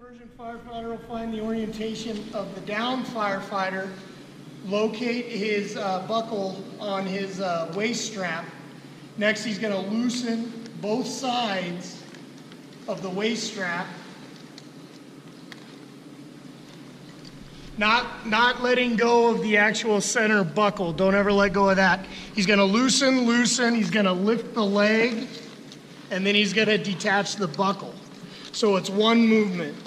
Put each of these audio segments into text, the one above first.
Conversion firefighter will find the orientation of the down firefighter, locate his buckle on his waist strap. Next, he's going to loosen both sides of the waist strap. Not letting go of the actual center buckle. Don't ever let go of that. He's going to loosen. He's going to lift the leg, and then he's going to detach the buckle. So it's one movement.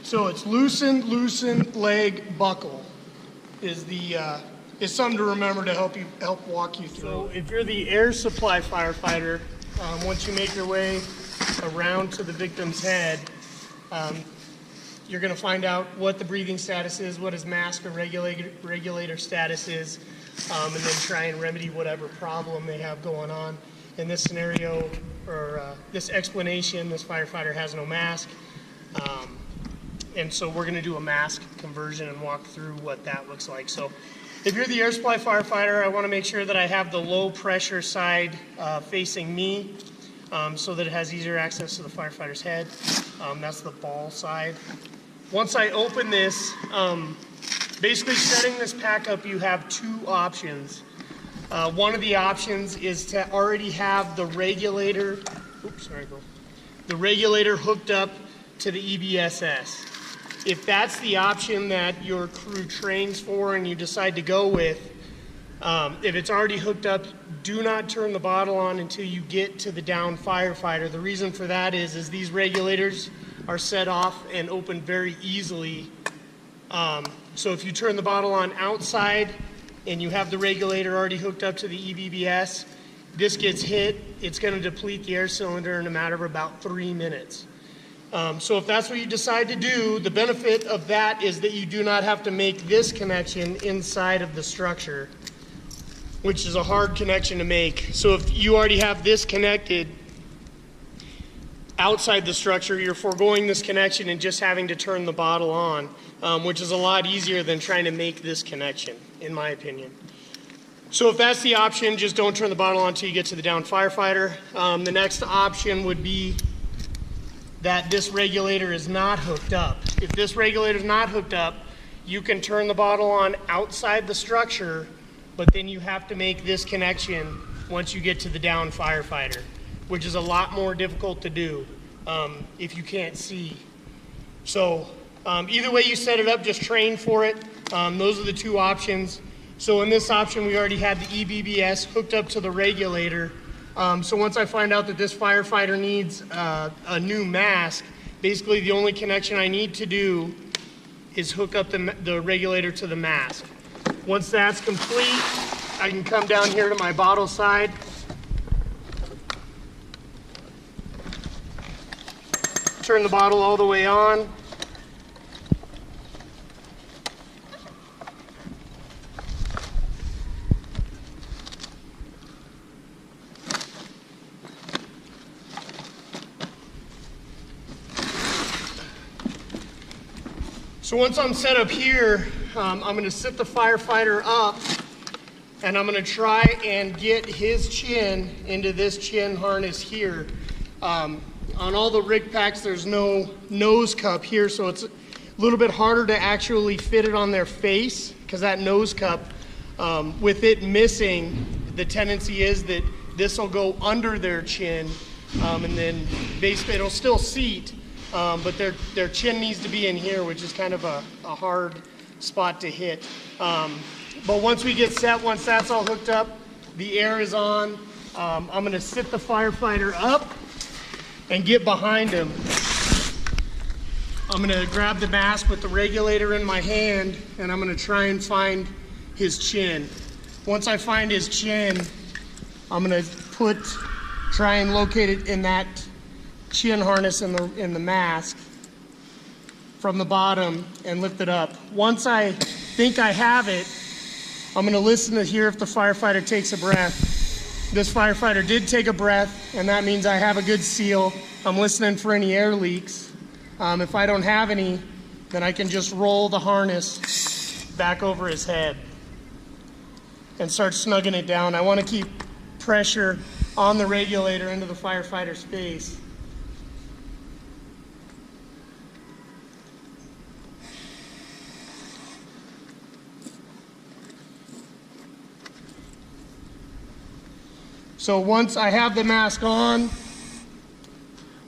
So it's loosen, leg, buckle is something to remember to help walk you through. So if you're the air supply firefighter, once you make your way around to the victim's head, you're going to find out what the breathing status is, what his mask or regulator status is, and then try and remedy whatever problem they have going on. In this scenario, or this explanation, this firefighter has no mask, and so we're going to do a mask conversion and walk through what that looks like. So if you're the air supply firefighter, I want to make sure that I have the low pressure side facing me, so that it has easier access to the firefighter's head. That's the ball side. Once I open this, basically setting this pack up, you have two options. One of the options is to already have the regulator, the regulator hooked up to the EBSS. If that's the option that your crew trains for and you decide to go with, if it's already hooked up, do not turn the bottle on until you get to the down firefighter. The reason for that is these regulators are set off and open very easily. So if you turn the bottle on outside and you have the regulator already hooked up to the EBBS, this gets hit, it's going to deplete the air cylinder in a matter of about 3 minutes. So if that's what you decide to do, the benefit of that is that you do not have to make this connection inside of the structure, which is a hard connection to make. So if you already have this connected outside the structure, you're foregoing this connection and just having to turn the bottle on, which is a lot easier than trying to make this connection, in my opinion. So if that's the option, just don't turn the bottle on until you get to the down firefighter. The next option would be that this regulator is not hooked up. If this regulator is not hooked up, you can turn the bottle on outside the structure, but then you have to make this connection once you get to the down firefighter, which is a lot more difficult to do if you can't see. So either way you set it up, just train for it. Those are the two options. So in this option, we already had the EBBS hooked up to the regulator. So once I find out that this firefighter needs a new mask, basically the only connection I need to do is hook up the regulator to the mask. Once that's complete, I can come down here to my bottle side. Turn the bottle all the way on. So once I'm set up here, I'm going to sit the firefighter up, and I'm going to try and get his chin into this chin harness here. On all the rig packs, there's no nose cup here, so it's a little bit harder to actually fit it on their face, because that nose cup, with it missing, the tendency is that this will go under their chin, and then basically it'll still seat. But their chin needs to be in here, which is kind of a hard spot to hit. But once we get set, once that's all hooked up, the air is on, I'm going to sit the firefighter up and get behind him. I'm going to grab the mask with the regulator in my hand, and I'm going to try and find his chin. Once I find his chin, I'm going to try and locate it in that chin harness in the mask from the bottom and lift it up. Once I think I have it, I'm going to listen to hear if the firefighter takes a breath. This firefighter did take a breath, and that means I have a good seal. I'm listening for any air leaks. If I don't have any, then I can just roll the harness back over his head and start snugging it down. I want to keep pressure on the regulator into the firefighter's face. So once I have the mask on,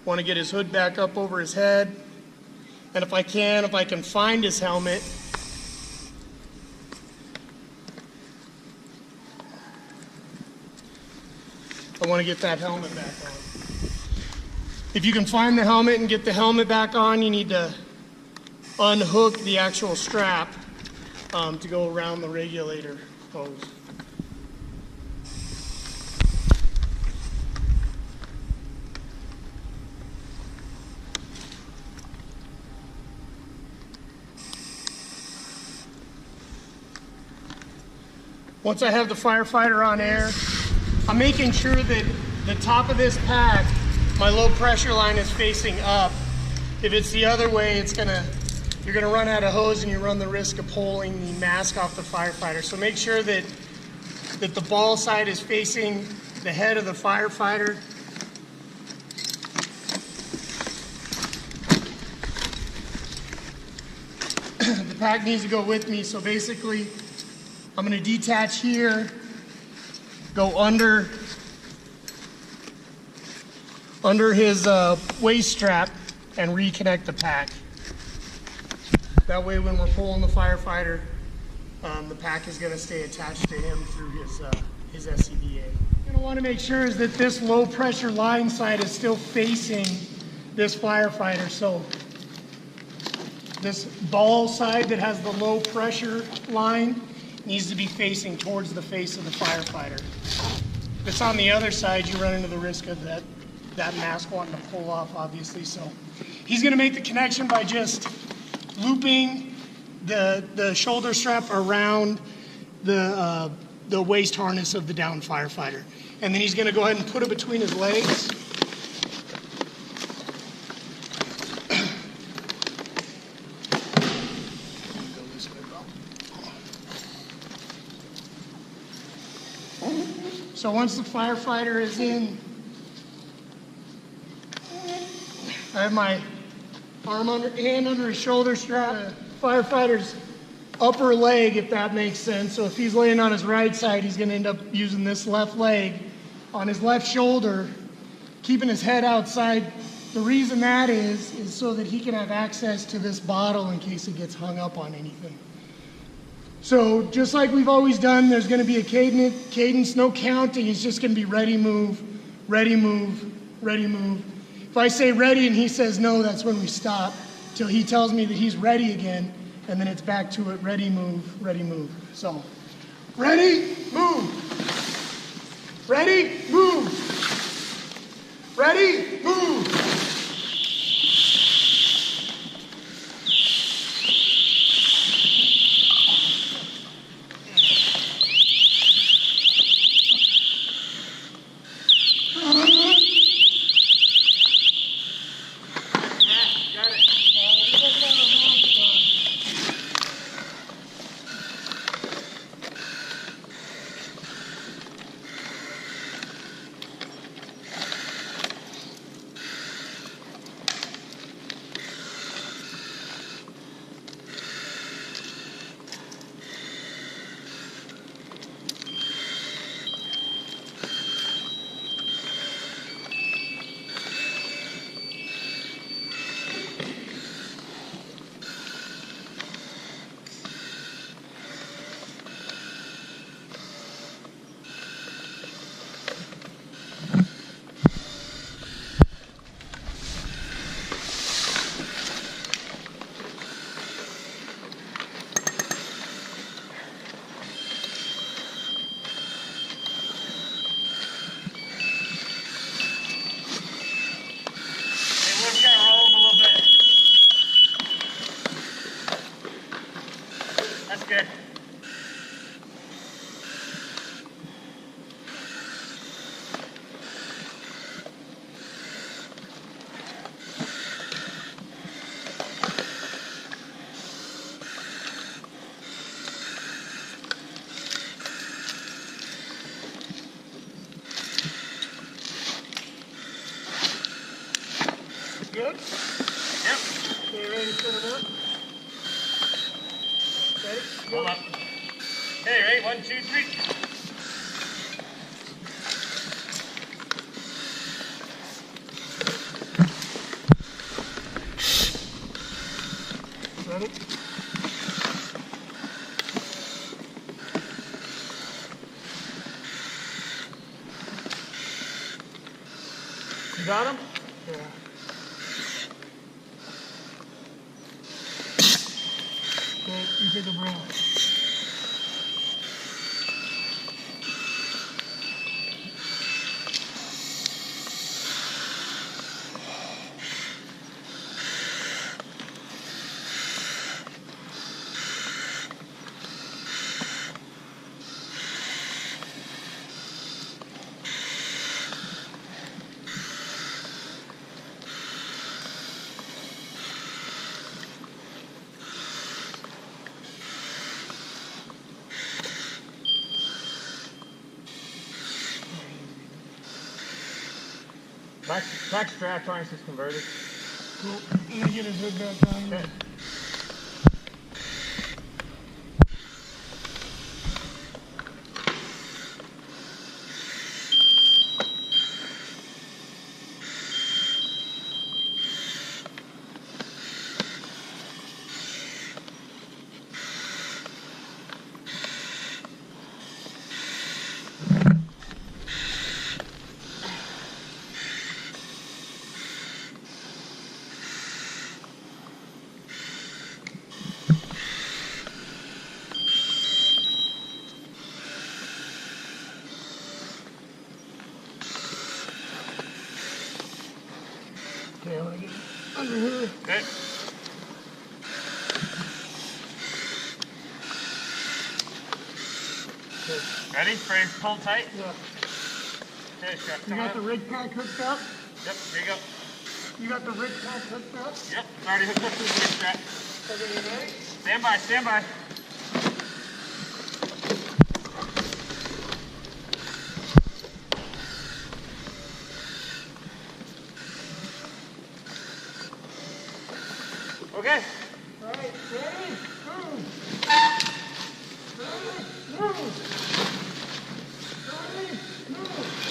want to get his hood back up over his head. And if I can find his helmet, I want to get that helmet back on. If you can find the helmet and get the helmet back on, you need to unhook the actual strap to go around the regulator hose. Once I have the firefighter on air, I'm making sure that the top of this pack, my low pressure line is facing up. If it's the other way, you're gonna run out of hose and you run the risk of pulling the mask off the firefighter. So make sure that the ball side is facing the head of the firefighter. The pack needs to go with me, so basically, I'm going to detach here, go under his waist strap, and reconnect the pack. That way when we're pulling the firefighter, the pack is going to stay attached to him through his SCBA. You're going to want to make sure is that this low pressure line side is still facing this firefighter. So this ball side that has the low pressure line needs to be facing towards the face of the firefighter. If it's on the other side, you run into the risk of that mask wanting to pull off, obviously. So he's going to make the connection by just looping the shoulder strap around the waist harness of the downed firefighter. And then he's going to go ahead and put it between his legs. So once the firefighter is in, I have my hand under his shoulder strap, the firefighter's upper leg, if that makes sense. So if he's laying on his right side, he's going to end up using this left leg on his left shoulder, keeping his head outside. The reason that is so that he can have access to this bottle in case it gets hung up on anything. So just like we've always done, there's going to be a cadence, no counting. It's just going to be ready, move, ready, move, ready, move. If I say ready and he says no, that's when we stop till he tells me that he's ready again, and then it's back to it, ready, move, ready, move. So, ready, move, ready, move, ready, move. Good? Yep. Okay, ready to set it up? Ready? Hold up. Okay, ready? 1, 2, 3. Ready? You got him? Yeah. Okay, you take a breath. Back strap harness is converted. Cool. I'm gonna get his hood back on. Okay. Okay, I'm gonna get under here. Okay. Okay. Ready? Frame pulled tight? Yeah. Okay, strap You coming got up. the rig pack hooked up? Yep, here you go. You got the rig pack hooked up? Yep, it's already hooked up to the rig strap. Okay, you ready? Stand by, stand by. Okay. All right, ready? Move. Ready? Move. Ready? Move.